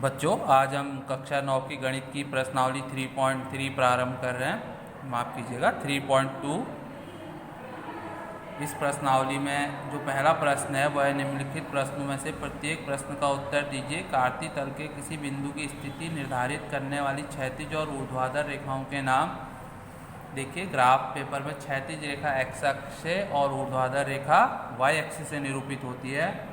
बच्चों, आज हम कक्षा 9 की गणित की प्रश्नावली 3.3 प्रारंभ कर रहे हैं। माफ़ कीजिएगा 3.2। इस प्रश्नावली में जो पहला प्रश्न है वह निम्नलिखित प्रश्नों में से प्रत्येक प्रश्न का उत्तर दीजिए। कार्तीय तल के किसी बिंदु की स्थिति निर्धारित करने वाली क्षैतिज और ऊर्ध्वाधर रेखाओं के नाम। देखिए, ग्राफ पेपर में क्षैतिज रेखा एक्स अक्ष से और ऊर्ध्वाधर रेखा वाई अक्ष से निरूपित होती है।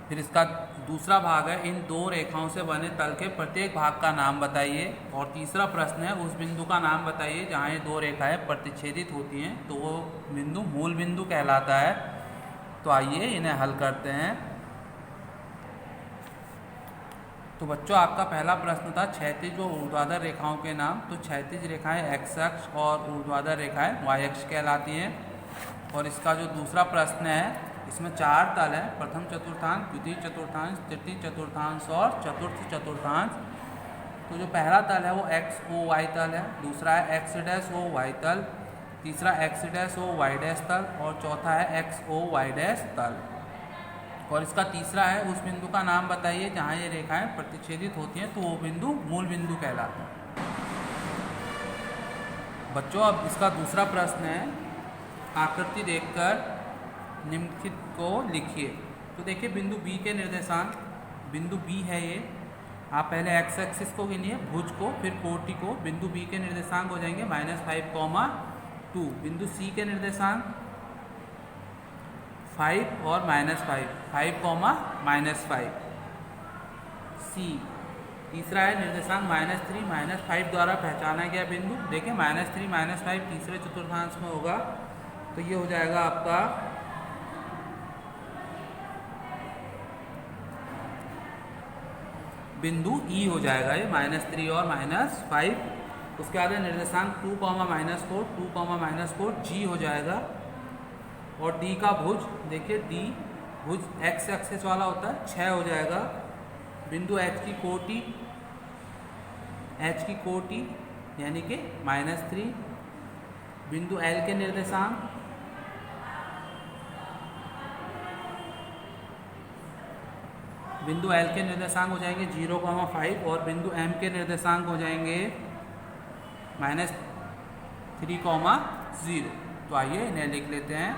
फिर इसका दूसरा भाग है, इन दो रेखाओं से बने तल के प्रत्येक भाग का नाम बताइए। और तीसरा प्रश्न है, उस बिंदु का नाम बताइए जहाँ ये दो रेखाएं प्रतिच्छेदित होती हैं, तो वो बिंदु मूल बिंदु कहलाता है। तो आइए इन्हें हल करते हैं। तो बच्चों, आपका पहला प्रश्न था क्षैतिज व ऊर्ध्वाधर रेखाओं के नाम। तो क्षैतिज रेखाएं एक्स अक्ष और ऊर्ध्वाधर रेखाएं वाई अक्ष कहलाती हैं। और इसका जो दूसरा प्रश्न है, इसमें चार तल हैं, प्रथम चतुर्थांश, द्वितीय चतुर्थांश, तृतीय चतुर्थांश और चतुर्थ चतुर्थांश। तो जो पहला तल है वो एक्स ओ वाई तल है, दूसरा है एक्स डैश ओ वाई तल, तीसरा X dash O Y dash तल और चौथा है एक्स ओ वाई डैश तल। और इसका तीसरा है, उस बिंदु का नाम बताइए जहाँ ये रेखाएं प्रतिच्छेदित होती हैं, तो वो बिंदु मूल बिंदु कहलाता है। बच्चों, अब इसका दूसरा प्रश्न है, आकृति देखकर निम्नलिखित को लिखिए। तो देखिए, बिंदु बी के निर्देशांक, बिंदु बी है ये। आप पहले एक्स एक्सिस को गिनिए, भुज को, फिर कोटि को। बिंदु बी के निर्देशांक हो जाएंगे -5, 2। बिंदु सी के निर्देशांक 5 और -5, 5, -5। सी तीसरा है निर्देशांक -3, -5 द्वारा पहचाना गया बिंदु। देखिए, -3, -5 तीसरे चतुर्थांश में होगा, तो ये हो जाएगा आपका बिंदु ई हो जाएगा, ये -3 और -5। उसके बाद निर्देशांक 2, -4, 2, -4 जी हो जाएगा। और डी का भुज, देखिए डी भुज एक्स एक्सिस वाला होता है, 6 हो जाएगा। बिंदु एच की कोटि यानी कि -3। बिंदु एल के निर्देशांक हो जाएंगे 0, 5 और बिंदु एम के निर्देशांक हो जाएंगे -3, 0। तो आइए इन्हें लिख लेते हैं।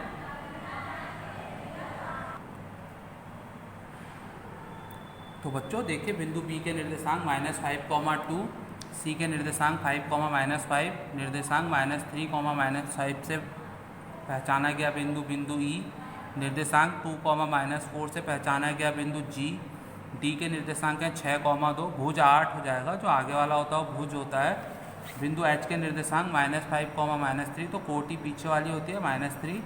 तो बच्चों देखिए, बिंदु बी के निर्देशांक -5, 2, सी के निर्देशांक 5, -5, निर्देशांक -3, -5 से पहचाना गया बिंदु ई। निर्देशांक 2, -4 से पहचाना गया बिंदु जी। डी के निर्देशांक हैं 6, 2, भुज 8 हो जाएगा, जो आगे वाला होता है वो भुज होता है। बिंदु एच के निर्देशांक -5, -3, तो कोटि पीछे वाली होती है -3।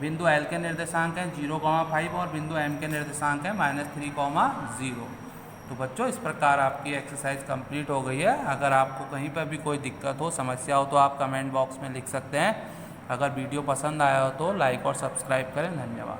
बिंदु एल के निर्देशांक हैं 0, 5 और बिंदु एम के निर्देशांक हैं -3, 0। तो बच्चों, इस प्रकार आपकी एक्सरसाइज कंप्लीट हो गई है। अगर आपको कहीं पर भी कोई दिक्कत हो, समस्या हो, तो आप कमेंट बॉक्स में लिख सकते हैं। अगर वीडियो पसंद आया हो तो लाइक और सब्सक्राइब करें। धन्यवाद।